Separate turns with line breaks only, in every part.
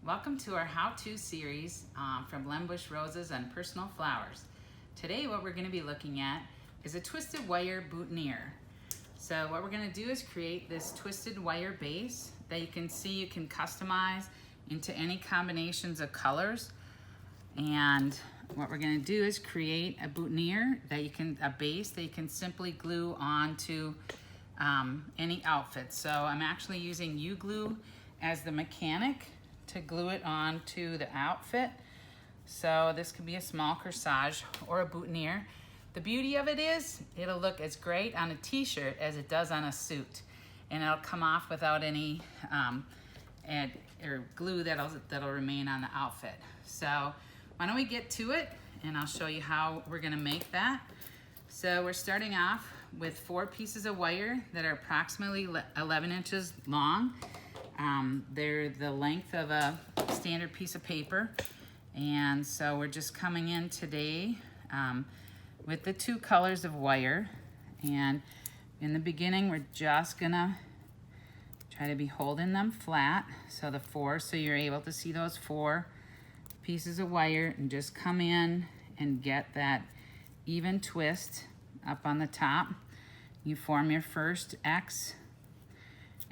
Welcome to our how-to series from Lembush Roses and Personal Flowers. Today what we're going to be looking at is a twisted wire boutonniere. So what we're going to do is create this twisted wire base that you can see you can customize into any combinations of colors. And what we're going to do is create a boutonniere that a base that you can simply glue onto any outfit. So I'm actually using U-glue as the mechanic to glue it onto the outfit. So this could be a small corsage or a boutonniere. The beauty of it is it'll look as great on a t-shirt as it does on a suit, and it'll come off without any or glue that'll remain on the outfit. So why don't we get to it, and I'll show you how we're gonna make that. So we're starting off with 4 pieces of wire that are approximately 11 inches long. They're the length of a standard piece of paper. And so we're just coming in today with the 2 colors of wire. And in the beginning, we're just gonna try to be holding them flat. So so you're able to see those 4 pieces of wire, and just come in and get that even twist up on the top. You form your first X,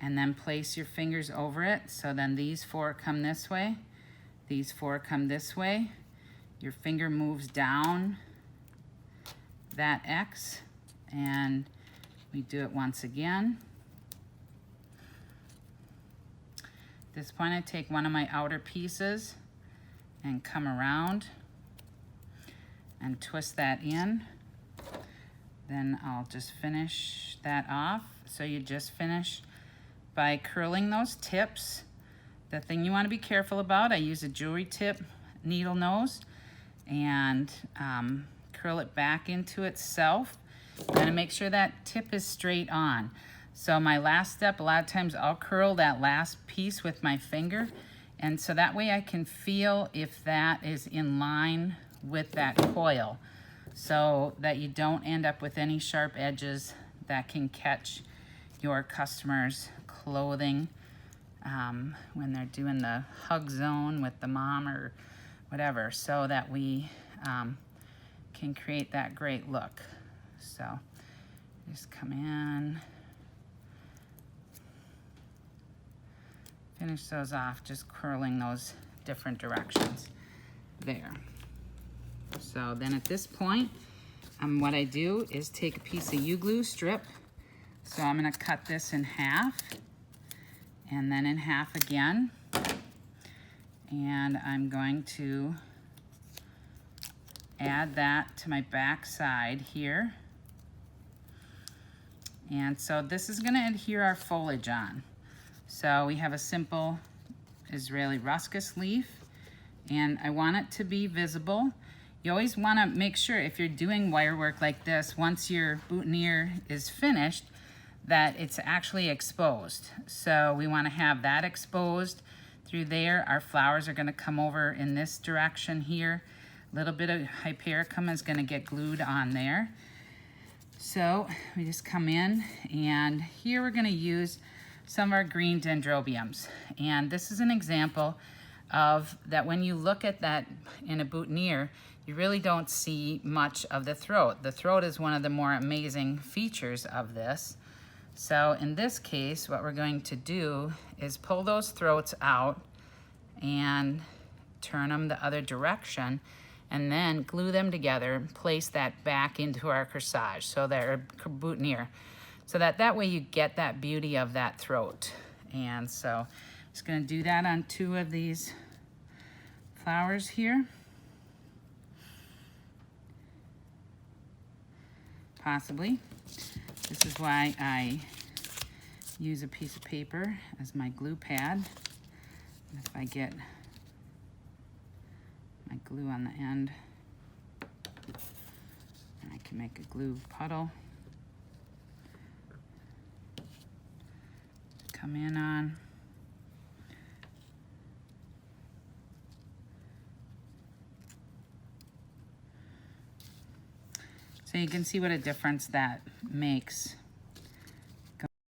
and then place your fingers over it. So then these 4 come this way, these 4 come this way. Your finger moves down that X, and we do it once again. At this point, I take one of my outer pieces and come around and twist that in. Then I'll just finish that off. So you just finish by curling those tips. The thing you want to be careful about, I use a jewelry tip needle nose and curl it back into itself. I'm going to make sure that tip is straight on. So my last step, a lot of times I'll curl that last piece with my finger, and so that way I can feel if that is in line with that coil, so that you don't end up with any sharp edges that can catch your customers' clothing when they're doing the hug zone with the mom or whatever, so that we can create that great look. So just come in, finish those off, just curling those different directions there. So then at this point, what I do is take a piece of U-glue strip. So I'm gonna cut this in half, and then in half again. And I'm going to add that to my back side here. And so this is gonna adhere our foliage on. So we have a simple Israeli ruscus leaf, and I want it to be visible. You always want to make sure, if you're doing wire work like this, once your boutonniere is finished, that it's actually exposed. So we want to have that exposed through there. Our flowers are going to come over in this direction here. A little bit of hypericum is going to get glued on there. So we just come in, and here we're going to use some of our green dendrobiums. And this is an example of that when you look at that in a boutonniere, you really don't see much of the throat. The throat is one of the more amazing features of this. So in this case, what we're going to do is pull those throats out and turn them the other direction, and then glue them together and place that back into our corsage, so they're boutonniere. So that way you get that beauty of that throat. And so I'm just gonna do that on 2 of these flowers here. Possibly. This is why I use a piece of paper as my glue pad. And if I get my glue on the end, I can make a glue puddle. Come in on. So you can see what a difference that makes